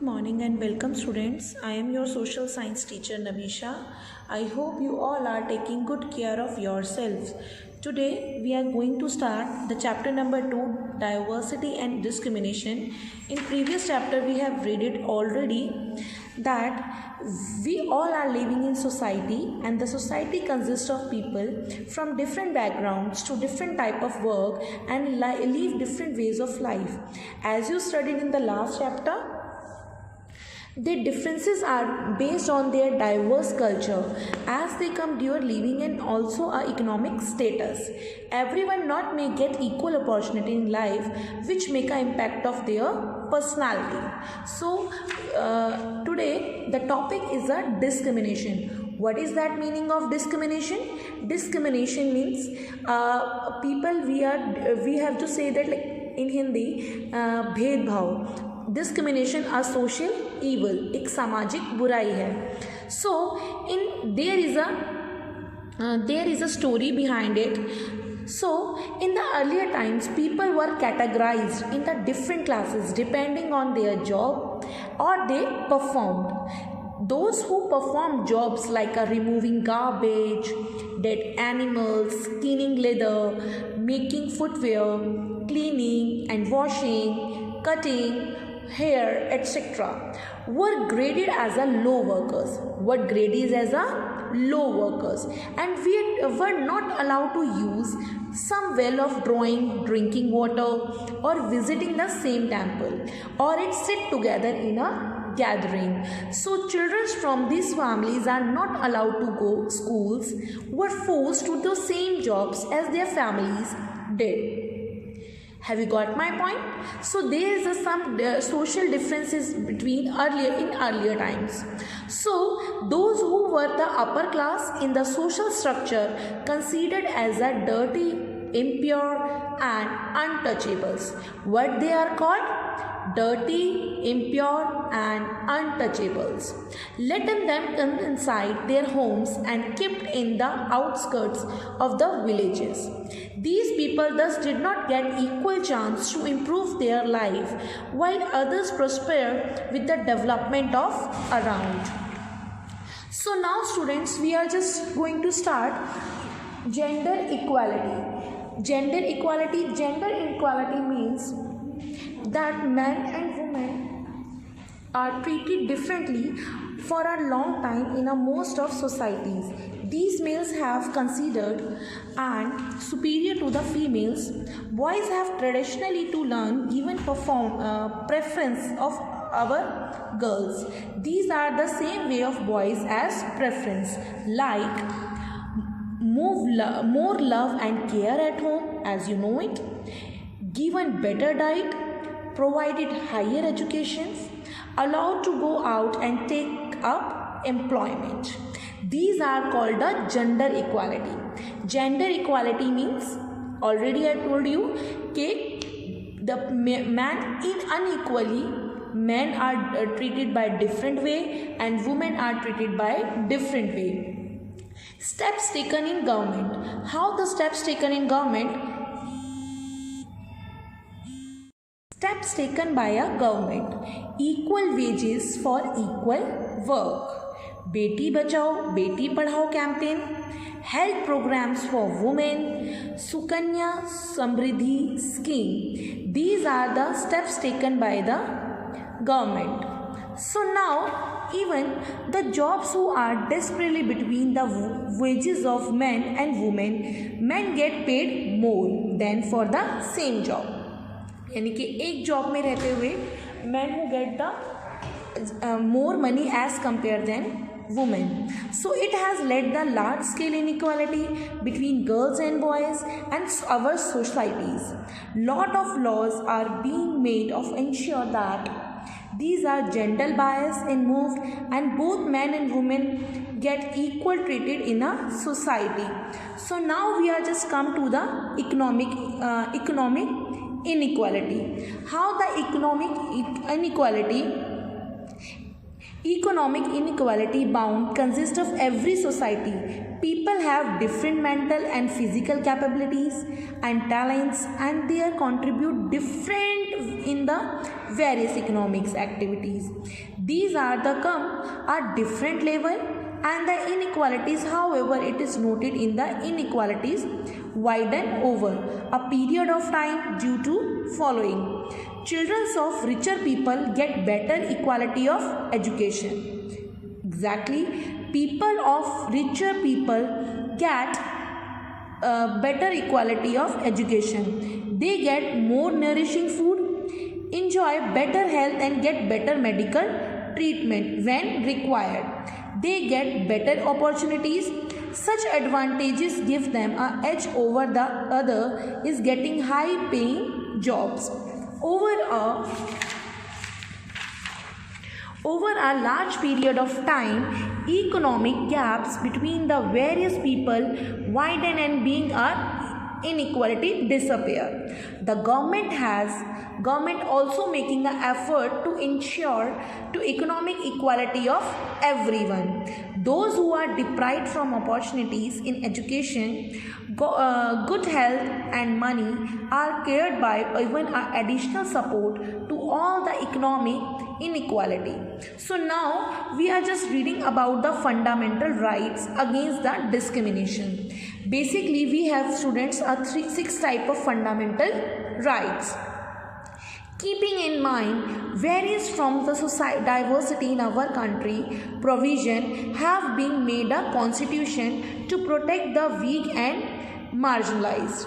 morning and welcome students. I am your social science teacher Nabisha. I hope you all are taking good care of yourselves. Today we are going to start the chapter number 2, diversity and discrimination. In previous chapter we have read it already that we all are living in society and the society consists of people from different backgrounds to different type of work and live different ways of life. As you studied in the last chapter, their differences are based on their diverse culture as they come to your living and also our economic status. Everyone not may get equal opportunity in life which make an impact of their personality. So today the topic is a discrimination. What is that meaning of discrimination? Discrimination means people we have to say that like in Hindi भेदभाव. Discrimination a social evil, एक सामाजिक बुराई है. So in there is a story behind it. So, in the earlier times, people were categorized in the different classes depending on their job or they performed. Those who performed jobs like removing garbage, dead animals, cleaning leather, making footwear, cleaning and washing, cutting hair, etc. were graded as a low workers. What grade is as a low workers, and we were not allowed to use some well of drawing, drinking water, or visiting the same temple, or it sit together in a gathering. So children from these families are not allowed to go schools, were forced to do the same jobs as their families did. Have you got my point? So there is some social differences between earlier times. So those who were the upper class in the social structure considered as a dirty, impure and untouchables. What they are called? Dirty, impure and untouchables. Let them come inside their homes and kept in the outskirts of the villages. These people thus did not get equal chance to improve their life while others prosper with the development of around. So now students, we are just going to start gender equality. Gender equality means that men and women are treated differently for a long time in most of societies. These males have considered and superior to the females. Boys have traditionally to learn given preference of our girls. These are the same way of boys as preference, like more love and care at home, as you know it, given better diet, provided higher education, allowed to go out and take up employment. These are called the gender equality. Gender equality means, already I told you, the man in unequally, men are treated by different way and women are treated by different way. Steps taken in government. How the steps taken in government? Steps taken by a government. Equal wages for equal work. Beti Bachao Beti Padhao campaign, health programs for women, Sukanya Samriddhi scheme. These are the steps taken by the government. So now even the jobs who are desperately between the wages of men and women, men get paid more than for the same job. यानी कि एक job में रहते हुए men who get the more money as compared than women. So it has led the large scale inequality between girls and boys and our societies. Lot of laws are being made of ensure that these are gender bias and moved and both men and women get equal treated in a society. So now we are just come to the economic inequality. How the economic inequality bound consists of every society. People have different mental and physical capabilities and talents and they contribute different in the various economics activities. These are the come at different level, and the inequalities, however, it is noted in the inequalities widen over a period of time due to following. Children of richer people get better equality of education. Exactly, people of richer people get better equality of education. They get more nourishing food, enjoy better health, and get better medical treatment when required. They get better opportunities. Such advantages give them an edge over the other is getting high paying jobs. Over a large period of time, economic gaps between the various people widen and being a inequality disappear. The government also making an effort to ensure to economic equality of everyone. Those who are deprived from opportunities in education, good health and money are cared by even additional support to all the economic inequality. So now we are just reading about the fundamental rights against the discrimination. Basically we have students are 6 type of fundamental rights. Keeping in mind various forms of diversity in our country, provision have been made a constitution to protect the weak and marginalized.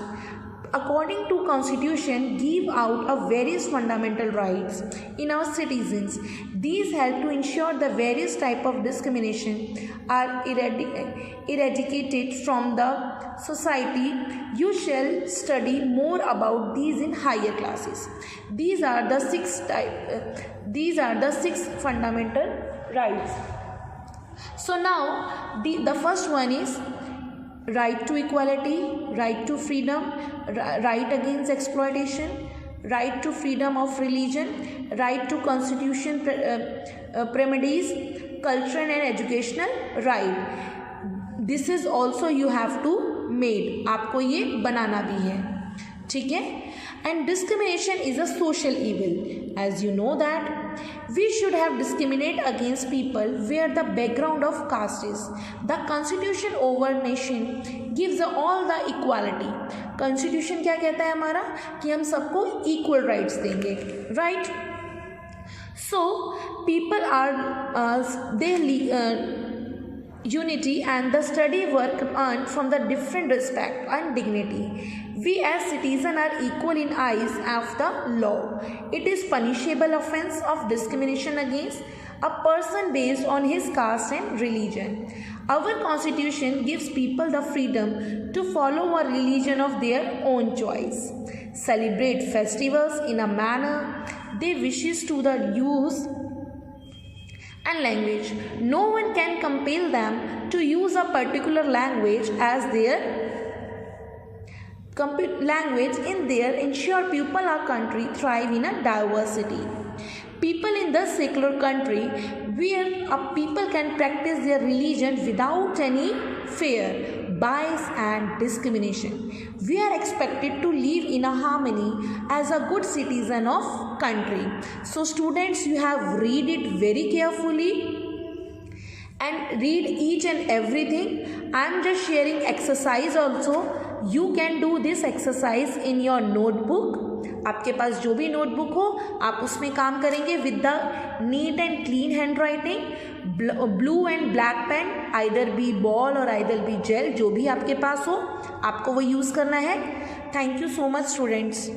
According to constitution, give out of various fundamental rights in our citizens. These help to ensure the various type of discrimination are eradicated from the society. You shall study more about these in higher classes. These are the 6 fundamental rights. So now the first one is right to equality, right to freedom, right against exploitation, right to freedom of religion, right to constitution remedies, cultural and educational right. This is also you have to made, आपको ये बनाना भी है, ठीक है. And discrimination is a social evil. As you know that we should have discriminate against people where the background of caste is. The constitution over nation gives all the equality. Constitution क्या कहता है हमारा कि हम सबको equal rights देंगे, right? So people are unity and the study work earned from the different respect and dignity. We as citizens are equal in eyes of the law. It is punishable offense of discrimination against a person based on his caste and religion. Our constitution gives people the freedom to follow a religion of their own choice, celebrate festivals in a manner they wishes to the use and language. No one can compel them to use a particular language as their language in their ensure people our country thrive in a diversity. People in the secular country where people can practice their religion without any fear, bias and discrimination. We are expected to live in a harmony as a good citizen of country. So students, you have read it very carefully and read each and everything. I am just sharing exercise also. You can do this exercise in your notebook. आपके पास जो भी notebook हो आप उसमें काम करेंगे with the neat and clean handwriting, blue and black pen, either be ball और either be gel, जो भी आपके पास हो आपको वो यूज़ करना है. Thank you so much students.